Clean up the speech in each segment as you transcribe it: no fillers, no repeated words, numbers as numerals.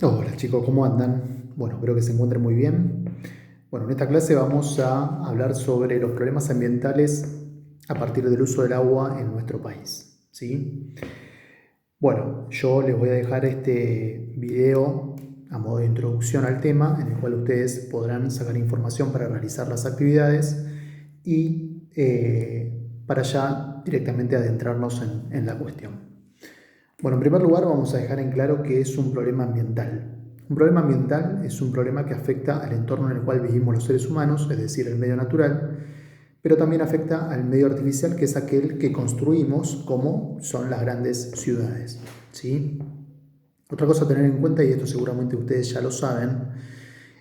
Hola chicos, ¿cómo andan? Bueno, espero que se encuentren muy bien. Bueno, en esta clase vamos a hablar sobre los problemas ambientales a partir del uso del agua en nuestro país, ¿sí? Bueno, yo les voy a dejar este video a modo de introducción al tema, en el cual ustedes podrán sacar información para realizar las actividades y para ya directamente adentrarnos en la cuestión. Bueno, en primer lugar vamos a dejar en claro que es un problema ambiental. Un problema ambiental es un problema que afecta al entorno en el cual vivimos los seres humanos, es decir, el medio natural, pero también afecta al medio artificial, que es aquel que construimos, como son las grandes ciudades, ¿sí? Otra cosa a tener en cuenta, y esto seguramente ustedes ya lo saben,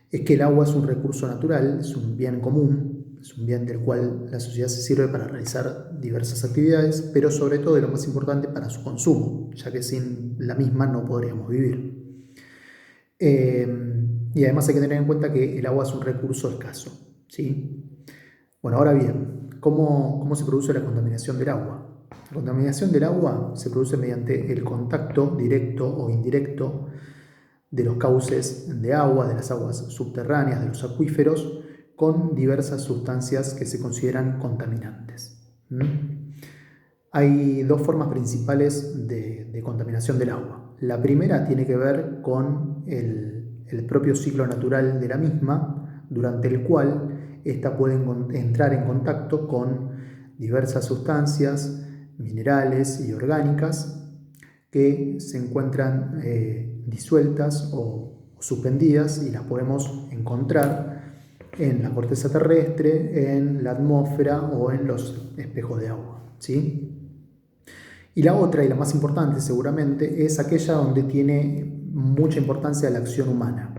es que el agua es un recurso natural, es un bien común, es un bien del cual la sociedad se sirve para realizar diversas actividades, pero sobre todo, y lo más importante, para su consumo, ya que sin la misma no podríamos vivir. Y además hay que tener en cuenta que el agua es un recurso escaso, ¿sí? Bueno, ahora bien, ¿cómo se produce la contaminación del agua? La contaminación del agua se produce mediante el contacto directo o indirecto de los cauces de agua, de las aguas subterráneas, de los acuíferos, con diversas sustancias que se consideran contaminantes. Hay dos formas principales de contaminación del agua. La primera tiene que ver con el propio ciclo natural de la misma, durante el cual ésta puede entrar en contacto con diversas sustancias, minerales y orgánicas que se encuentran disueltas o suspendidas, y las podemos encontrar en la corteza terrestre, en la atmósfera o en los espejos de agua, ¿sí? Y la otra, y la más importante seguramente, es aquella donde tiene mucha importancia la acción humana.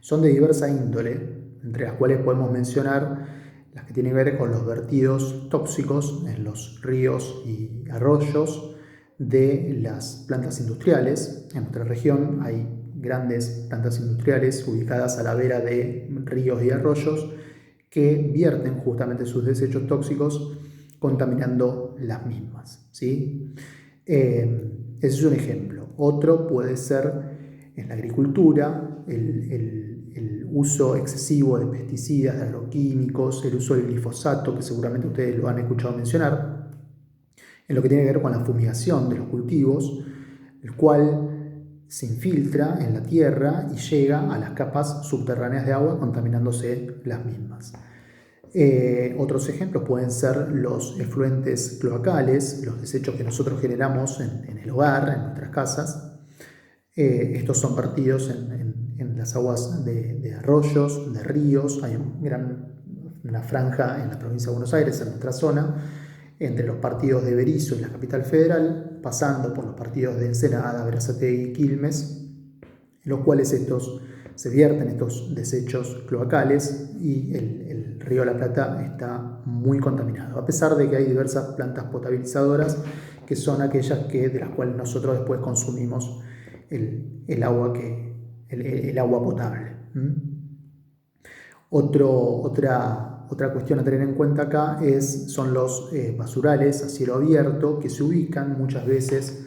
Son de diversa índole, entre las cuales podemos mencionar las que tienen que ver con los vertidos tóxicos en los ríos y arroyos de las plantas industriales. En nuestra región hay grandes plantas industriales ubicadas a la vera de ríos y arroyos que vierten justamente sus desechos tóxicos, contaminando las mismas, ¿sí? Ese es un ejemplo. Otro puede ser en la agricultura, el uso excesivo de pesticidas, de agroquímicos, el uso del glifosato, que seguramente ustedes lo han escuchado mencionar, en lo que tiene que ver con la fumigación de los cultivos, el cual se infiltra en la tierra y llega a las capas subterráneas de agua, contaminándose las mismas. Otros ejemplos pueden ser los efluentes cloacales, los desechos que nosotros generamos en el hogar, en nuestras casas. Estos son vertidos en las aguas de arroyos, de ríos. Hay una franja en la provincia de Buenos Aires, en nuestra zona, entre los partidos de Berisso y la capital federal, pasando por los partidos de Ensenada, Berazategui y Quilmes, en los cuales se vierten estos desechos cloacales, y el río de la Plata está muy contaminado, a pesar de que hay diversas plantas potabilizadoras que son aquellas de las cuales nosotros después consumimos el agua potable. Otra cuestión a tener en cuenta acá son los basurales a cielo abierto, que se ubican muchas veces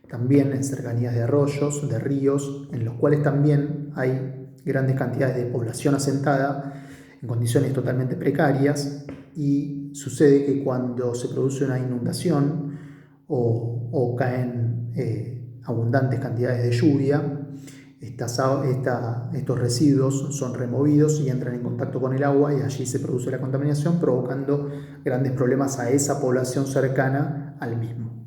también en cercanías de arroyos, de ríos, en los cuales también hay grandes cantidades de población asentada en condiciones totalmente precarias, y sucede que cuando se produce una inundación o caen abundantes cantidades de lluvia, estos residuos son removidos y entran en contacto con el agua, y allí se produce la contaminación, provocando grandes problemas a esa población cercana al mismo.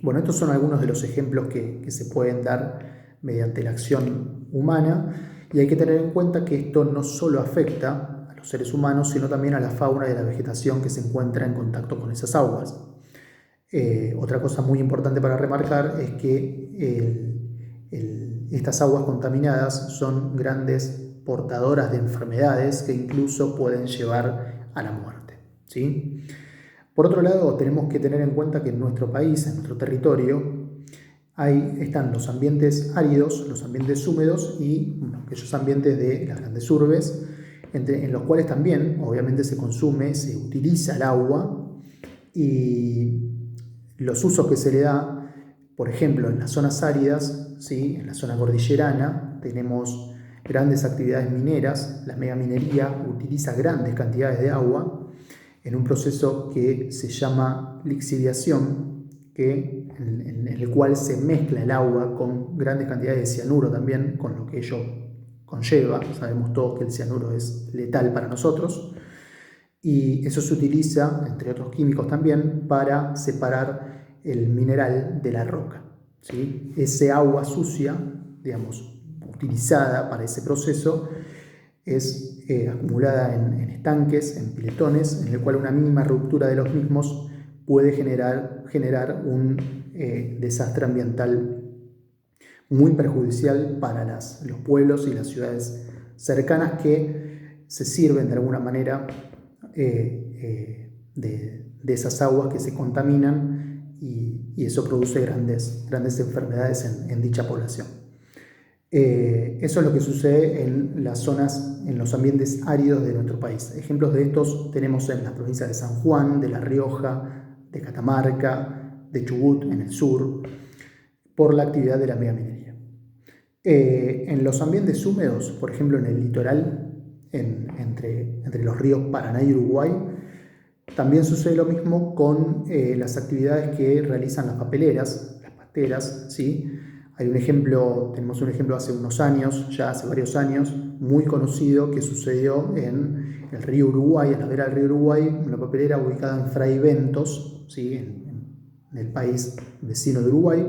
Bueno, estos son algunos de los ejemplos que se pueden dar mediante la acción humana, y hay que tener en cuenta que esto no solo afecta a los seres humanos, sino también a la fauna y a la vegetación que se encuentra en contacto con esas aguas. Otra cosa muy importante para remarcar es que estas aguas contaminadas son grandes portadoras de enfermedades que incluso pueden llevar a la muerte, ¿sí? Por otro lado, tenemos que tener en cuenta que en nuestro país, en nuestro territorio, están los ambientes áridos, los ambientes húmedos y aquellos ambientes de las grandes urbes, en los cuales también obviamente se consume, se utiliza el agua, y los usos que se le da Por ejemplo, en las zonas áridas, ¿sí? En la zona cordillerana, tenemos grandes actividades mineras. La megaminería utiliza grandes cantidades de agua en un proceso que se llama lixiviación, en el cual se mezcla el agua con grandes cantidades de cianuro también, con lo que ello conlleva. Sabemos todos que el cianuro es letal para nosotros. Y eso se utiliza, entre otros químicos también, para separar el mineral de la roca, ¿sí? Ese agua sucia, digamos, utilizada para ese proceso, es acumulada en estanques, en piletones, en el cual una mínima ruptura de los mismos puede generar un desastre ambiental muy perjudicial para los pueblos y las ciudades cercanas que se sirven de alguna manera de esas aguas que se contaminan y eso produce grandes enfermedades en dicha población. Eso es lo que sucede en las zonas, en los ambientes áridos de nuestro país. Ejemplos de estos tenemos en las provincias de San Juan, de La Rioja, de Catamarca, de Chubut en el sur, por la actividad de la megaminería. En los ambientes húmedos, por ejemplo en el litoral, entre los ríos Paraná y Uruguay, también sucede lo mismo con las actividades que realizan las papeleras, las pasteras, ¿sí? Tenemos un ejemplo hace unos años, ya hace varios años, muy conocido, que sucedió en el río Uruguay, a la vera del río Uruguay, una papelera ubicada en Fray Ventos, ¿sí? en el país vecino de Uruguay,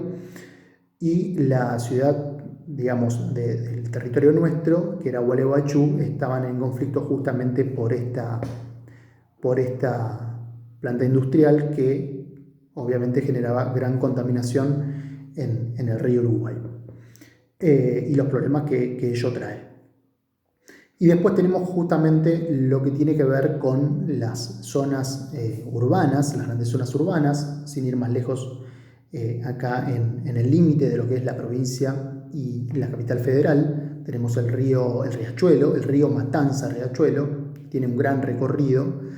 y la ciudad, digamos, del territorio nuestro, que era Gualeguaychú, estaban en conflicto justamente por esta planta industrial que obviamente generaba gran contaminación en el río Uruguay y los problemas que ello trae. Y después tenemos justamente lo que tiene que ver con las zonas urbanas, las grandes zonas urbanas, sin ir más lejos, acá en el límite de lo que es la provincia y la capital federal, tenemos el riachuelo, el río Matanza-Riachuelo, tiene un gran recorrido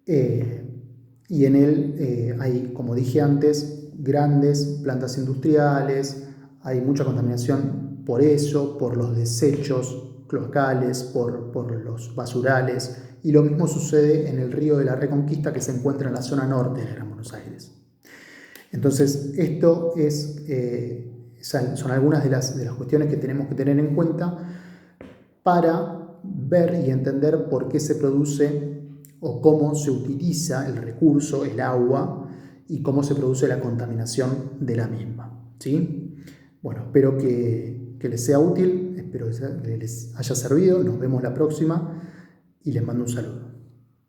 y en él hay, como dije antes, grandes plantas industriales, hay mucha contaminación por eso, por los desechos cloacales, por los basurales, y lo mismo sucede en el río de la Reconquista, que se encuentra en la zona norte de Gran Buenos Aires. Entonces, esto son algunas de las cuestiones que tenemos que tener en cuenta para ver y entender por qué se produce o cómo se utiliza el recurso, el agua, y cómo se produce la contaminación de la misma, ¿sí? Bueno, espero que les sea útil, espero que les haya servido, nos vemos la próxima y les mando un saludo.